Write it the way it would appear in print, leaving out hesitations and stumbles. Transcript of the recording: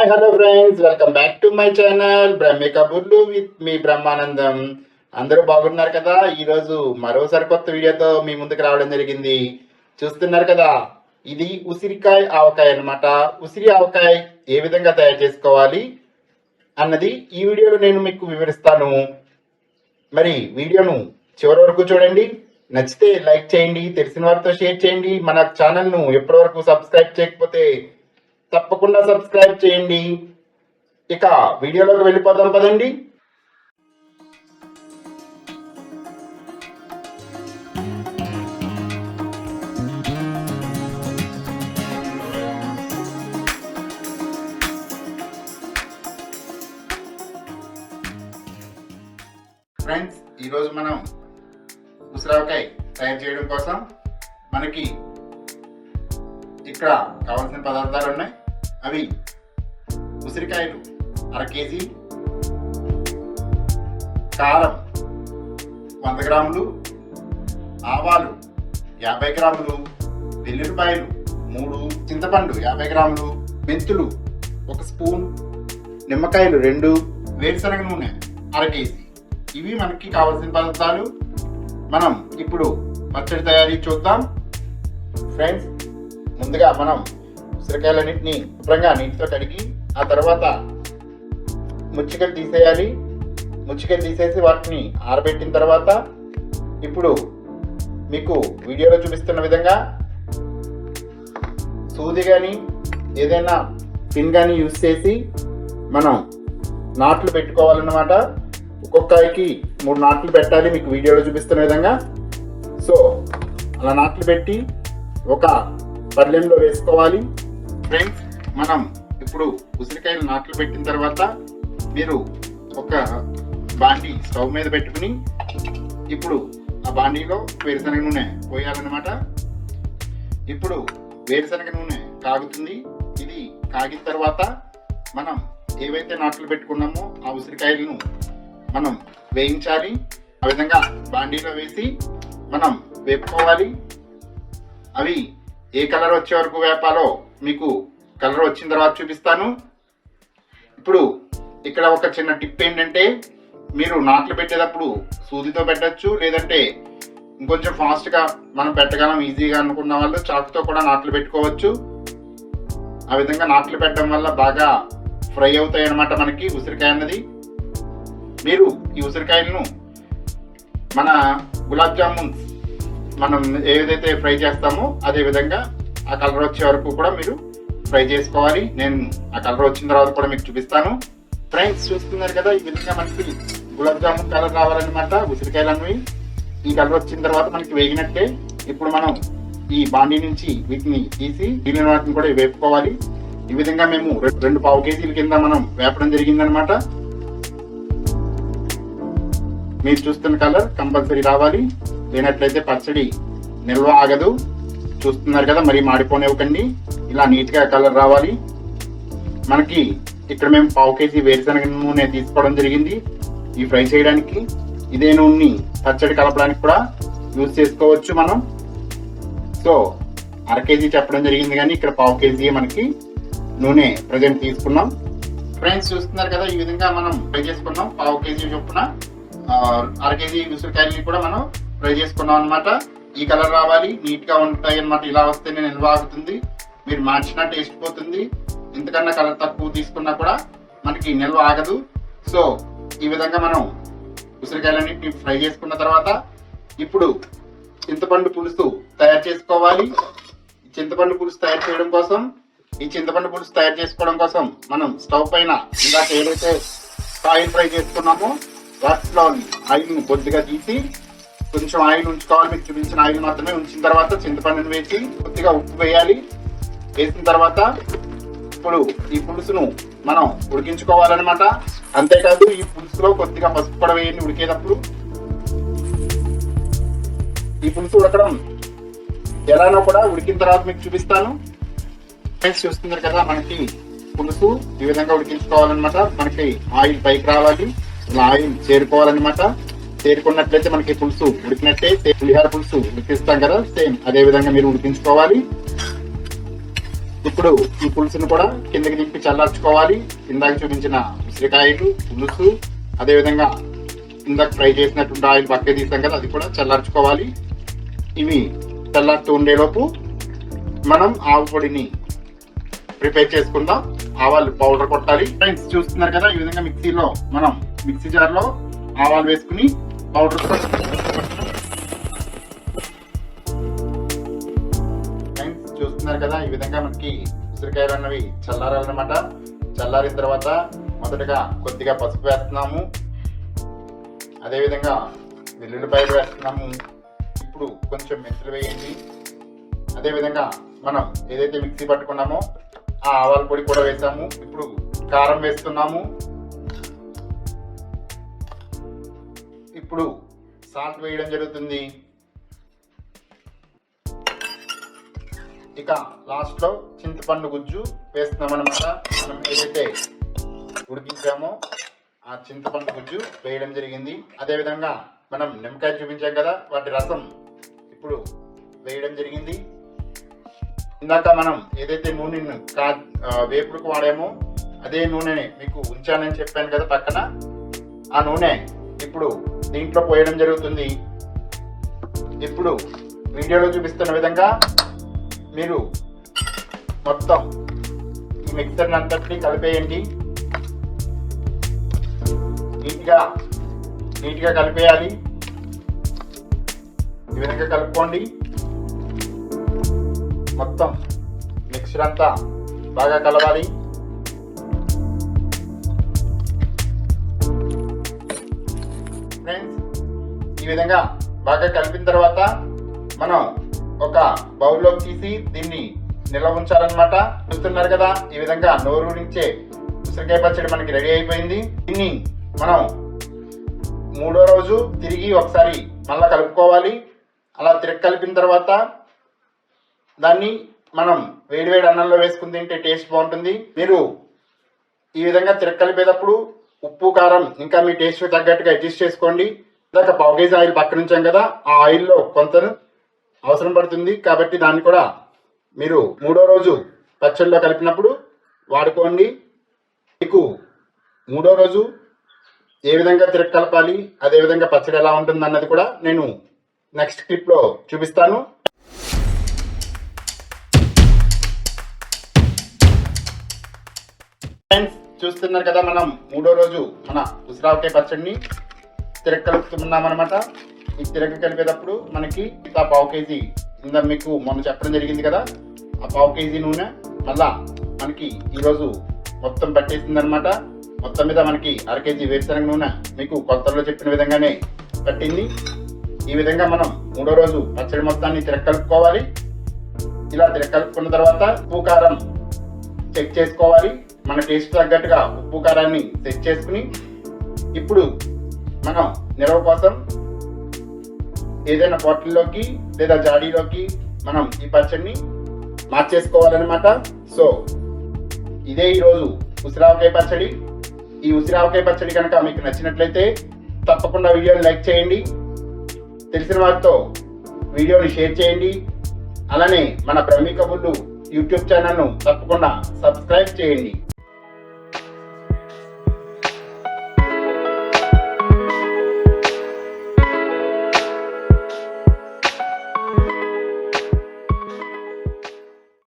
Hi hello friends, welcome back to my channel Brahmi కబుర్లు with me Brahmanandam. అందరూ బాగున్నారు కదా? ఈరోజు మరోసారి కొత్త వీడియోతో మీ ముందుకు రావడం జరిగింది. చూస్తున్నారు కదా, ఇది ఉసిరికాయ ఆవకాయ అన్నమాట. ఉసిరి ఆవకాయ ఏ విధంగా తయారు చేసుకోవాలి అన్నది ఈ వీడియోలో నేను మీకు వివరిస్తాను. మరి వీడియోను చివరి వరకు చూడండి. నచ్చితే లైక్ చేయండి, తెలిసిన వారితో షేర్ చేయండి. మన ఛానల్ను ఎప్పటి వరకు సబ్స్క్రైబ్ చేయకపోతే తప్పకుండా సబ్స్క్రైబ్ చేయండి. ఇక వీడియోలోకి వెళ్ళిపోదాం పదండి. ఫ్రెండ్స్, ఈరోజు మనం ఉసిరావకాయ తయారు చేయడం కోసం మనకి ఇక్కడ కావాల్సిన పదార్థాలు ఉన్నాయి. అవి ఉసిరికాయలు 1/2 కేజీ, కారం 100 గ్రాములు, ఆవాలు 50 గ్రాములు, వెల్లుల్లిపాయలు 3, చింతపండు 50 గ్రాములు, మెంతులు 1 స్పూన్, నిమ్మకాయలు 2, వేరుశనగ నూనె 1/2 కేజీ. ఇవి మనకి కావాల్సిన పదార్థాలు. మనం ఇప్పుడు పచ్చడి తయారీ చూద్దాం. ఫ్రెండ్స్, ముందుగా మనం ఉసిరికాయలన్నింటినీ శుభ్రంగా నీటితో కడిగి ఆ తర్వాత ముచ్చికలు తీసేయాలి. ముచ్చికలు తీసేసి వాటిని ఆరబెట్టిన తర్వాత ఇప్పుడు మీకు వీడియోలో చూపిస్తున్న విధంగా సూది కానీ ఏదైనా పిన్ కానీ యూజ్ చేసి మనం నాట్లు పెట్టుకోవాలన్నమాట. ఒక్కొక్కకి 3 నాట్లు పెట్టాలి, మీకు వీడియోలో చూపిస్తున్న విధంగా. సో అలా నాట్లు పెట్టి ఒక పళ్ళెంలో వేసుకోవాలి. ఫ్రెండ్స్, మనం ఇప్పుడు ఉసిరికాయలు నాట్లు పెట్టిన తర్వాత మీరు ఒక బాండీ స్టవ్ మీద పెట్టుకుని ఇప్పుడు ఆ బాండీలో వేరుశనగ నూనె పోయాలన్నమాట. ఇప్పుడు వేరుశనగ నూనె కాగుతుంది. ఇది కాగిన తర్వాత మనం ఏవైతే నాట్లు పెట్టుకున్నామో ఆ ఉసిరికాయలను మనం వేయించాలి. ఆ విధంగా బాండీలో వేసి మనం వేపుకోవాలి. అవి ఏ కలర్ వచ్చే వరకు వేపాలో మీకు కలర్ వచ్చిన తర్వాత చూపిస్తాను. ఇప్పుడు ఇక్కడ ఒక చిన్న టిప్ ఏంటంటే, మీరు నాట్లు పెట్టేటప్పుడు సూదితో పెట్టచ్చు, లేదంటే ఇంకొంచెం ఫాస్ట్గా మనం పెట్టగలం ఈజీగా అనుకున్న వాళ్ళు చాకుతో కూడా నాట్లు పెట్టుకోవచ్చు. ఆ విధంగా నాట్లు పెట్టడం వల్ల బాగా ఫ్రై అవుతాయి అన్నమాట మనకి ఉసిరికాయ అన్నది. మీరు ఈ ఉసిరికాయలను మన గులాబ్ జామున్స్ మనం ఏదైతే ఫ్రై చేస్తామో అదే విధంగా ఆ కలర్ వచ్చే వరకు కూడా మీరు ఫ్రై చేసుకోవాలి. నేను ఆ కలర్ వచ్చిన తర్వాత కూడా మీకు చూపిస్తాను. ఫ్రెండ్స్, చూస్తున్నారు కదా, ఈ విధంగా మనకి గులాబ్ జామున్ కలర్ రావాలన్నమాట ఉసిరికాయలు అనేవి. ఈ కలర్ వచ్చిన తర్వాత మనకి వేగినట్టే. ఇప్పుడు మనం ఈ బాండీ నుంచి వీటిని తీసి మిగిలిన వాటిని కూడా వేపుకోవాలి. ఈ విధంగా మేము 2 పావు కేజీల కింద మనం వేపడం జరిగిందనమాట. మీరు చూస్తున్న కలర్ కంపల్సరీ రావాలి, లేనట్లయితే పచ్చడి నిల్వ ఆగదు. చూస్తున్నారు కదా, మరి మాడిపోనివ్వకండి. ఇలా నీట్గా కలర్ రావాలి. మనకి ఇక్కడ మేము పావు కేజీ వేరుశనగ నూనె తీసుకోవడం జరిగింది ఈ ఫ్రై చేయడానికి. ఇదే నూనెని పచ్చడి కలపడానికి కూడా యూజ్ చేసుకోవచ్చు మనం. సో 1/2 కేజీ చెప్పడం జరిగింది, కానీ ఇక్కడ పావు కేజీ మనకి నూనె ప్రజెంట్ తీసుకున్నాం. ఫ్రెండ్స్, చూస్తున్నారు కదా, ఈ విధంగా మనం ఫ్రై చేసుకున్నాం. పావు కేజీ చొప్పున 1/2 కేజీ ఉసిరికాయలని కూడా మనం ఫ్రై చేసుకున్నాం అనమాట. ఈ కలర్ రావాలి, నీట్ గా ఉంటాయి అనమాట. ఇలా వస్తేనే నిల్వ ఆగుతుంది. మీరు మార్చినా టేస్ట్ పోతుంది. ఇంతకన్నా కలర్ తక్కువ తీసుకున్నా కూడా మనకి నిల్వ ఆగదు. సో ఈ విధంగా మనం ఉసిరికాయలన్నింటినీ ఫ్రై చేసుకున్న తర్వాత ఇప్పుడు చింతపండు పులుసు తయారు చేసుకోవాలి. చింతపండు పులుసు తయారు చేయడం కోసం తయారు చేసుకోవడం కోసం మనం స్టవ్ పైన ఇందాక ఏదైతే ఆయిల్ ఫ్రై చేసుకున్నామో వాటిలో ఆయిల్ని కొద్దిగా తీసి కొంచెం ఆయిల్ ఉంచుకోవాలి. మీకు చూపించిన ఆయిల్ మాత్రమే ఉంచిన తర్వాత చింతపండుని వేసి కొద్దిగా ఉప్పు వేయాలి. వేసిన తర్వాత ఇప్పుడు ఈ పులుసును మనం ఉడికించుకోవాలన్నమాట. అంతేకాదు ఈ పులుసులో కొద్దిగా పసుపు కూడా వేయండి ఉడికేటప్పుడు. ఈ పులుసు ఉడకడం ఎలానో కూడా ఉడికిన తర్వాత మీకు చూపిస్తాను. ఫ్రెండ్స్, చూస్తున్నారు కదా, మనకి పులుసు ఈ విధంగా ఉడికించుకోవాలన్నమాట. మనకి ఆయిల్ పైకి రావాలి, ఇలా ఆయిల్ చేరుకోవాలన్నమాట. చేరుకున్నట్లయితే మనకి పులుసు ఉడికినట్టే. పులిహార పులుసు ఉడికిస్తాం కదా, సేమ్ అదే విధంగా మీరు ఉడికించుకోవాలి. ఇప్పుడు ఈ పులుసును కూడా కిందకి తిప్పి చల్లార్చుకోవాలి. ఇందాక చూపించిన ఉసిరికాయలు పులుసు, అదేవిధంగా ఇందాక ఫ్రై చేసినటువంటి ఆయిల్ పక్కకి తీసాం కదా, అది కూడా చల్లార్చుకోవాలి. ఇవి చల్లారుతూ ఉండేలోపు మనం ఆవు పొడిని ప్రిపేర్ చేసుకుందాం. ఆవాలు పౌడర్ కొట్టాలి. ఫ్రెండ్స్ చూస్తున్నారు కదా, ఈ విధంగా మిక్సీలో మనం మిక్సీ జార్లో ఆవాలు వేసుకుని పౌడర్ చూస్తున్నారు కదా, ఈ విధంగా మనకి ఉసిరికాయలు అన్నవి చల్లారాలన్నమాట. చల్లారిన తర్వాత మొదటగా కొద్దిగా పసుపు వేస్తున్నాము, అదేవిధంగా వెల్లుల్లిపాయలు వేస్తున్నాము. ఇప్పుడు కొంచెం మెంతులు వేయండి. అదేవిధంగా మనం ఏదైతే మిక్సీ పట్టుకున్నామో ఆ ఆవాల పొడి కూడా వేసాము. ఇప్పుడు కారం వేస్తున్నాము. ఇప్పుడు సాల్ట్ వేయడం జరుగుతుంది. ఇక లాస్ట్ లో చింతపండు గుజ్జు వేస్తున్నాం అన్నమాట. మనం ఏదైతే ఉడికించామో ఆ చింతపండు గుజ్జు వేయడం జరిగింది. అదేవిధంగా మనం నిమ్మకాయ చూపించాం కదా, వాటి రసం ఇప్పుడు వేయడం జరిగింది. ఇందాక మనం ఏదైతే నూనెను వేపుడుకు వాడామో అదే నూనె మీకు ఉంచానని చెప్పాను కదా పక్కన, ఆ నూనె ఇప్పుడు దీంట్లో పోయడం జరుగుతుంది. ఇప్పుడు వీడియోలో చూపిస్తున్న విధంగా మీరు మొత్తం ఈ మిక్సర్ అంతటినీ కలిపేయండి. నీట్గా కలిపేయాలి. ఈ విధంగా కలుపుకోండి. మొత్తం మిక్సర్ అంతా బాగా కలవాలి. ఫ్రెండ్స్, ఈ విధంగా బాగా కలిపిన తర్వాత మనం ఒక బౌల్లోకి తీసి దీన్ని నిల్వ ఉంచాలన్నమాట. చూస్తున్నారు కదా, ఈ విధంగా నోరూరించే ఉసిరికాయ పచ్చడి మనకి రెడీ అయిపోయింది. దీన్ని మనం 3వ రోజు తిరిగి ఒకసారి మళ్ళా కలుపుకోవాలి. అలా తిరిగి కలిపిన తర్వాత దాన్ని మనం వేడివేడి అన్నంలో వేసుకుని తింటే టేస్ట్ బాగుంటుంది. మీరు ఈ విధంగా తిరిగి కలిపేటప్పుడు ఉప్పు కారం ఇంకా మీ టేస్ట్ తగ్గట్టుగా అడ్జస్ట్ చేసుకోండి. ఇందాక పావు కేజీ ఆయిల్ పక్కన ఉంచాం కదా, ఆ ఆయిల్లో కొంత అవసరం పడుతుంది. కాబట్టి దాన్ని కూడా మీరు 3వ రోజు పచ్చడిలో కలిపినప్పుడు వాడుకోండి. మీకు 3వ రోజు ఏ విధంగా తిరగ కలపాలి, అదేవిధంగా పచ్చడి ఎలా ఉంటుంది అన్నది కూడా నేను నెక్స్ట్ క్లిప్లో చూపిస్తాను. ఫ్రెండ్స్, చూస్తున్నారు కదా, మనం 3వ రోజు మన ఉసిరావకాయ పచ్చడిని తిరగ కలుపుతున్నాం అనమాట. ఈ తిరగ కలిపేటప్పుడు మనకి ఆ పావు కేజీ ఇందా మీకు మొన్న చెప్పడం జరిగింది కదా, ఆ పావు కేజీ నూనె మళ్ళా మనకి ఈరోజు మొత్తం పట్టేసింది అనమాట. మొత్తం మీద మనకి 1/2 కేజీ వేరుశనగ నూనె మీకు కొలతల్లో చెప్పిన విధంగానే పట్టింది. ఈ విధంగా మనం 3వ రోజు పచ్చడి మొత్తాన్ని తిరగ కలుపుకోవాలి. ఇలా తిరగ కలుపుకున్న తర్వాత ఉప్పు కారం చెక్ చేసుకోవాలి. మన టేస్ట్ తగ్గట్టుగా ఉప్పు కారాన్ని సెట్ చేసుకుని ఇప్పుడు మనం నిల్వ కోసం ఏదైనా బాటిల్లోకి లేదా జాడీలోకి మనం ఈ పచ్చడిని మార్చేసుకోవాలన్నమాట. సో ఇదే ఈరోజు ఉసిరావకాయ పచ్చడి. ఈ ఉసిరావకాయ పచ్చడి కనుక మీకు నచ్చినట్లయితే తప్పకుండా వీడియోని లైక్ చేయండి. తెలిసిన వారితో వీడియోని షేర్ చేయండి. అలానే మన బ్రహ్మి కబుర్లు యూట్యూబ్ ఛానల్ను తప్పకుండా సబ్స్క్రైబ్ చేయండి.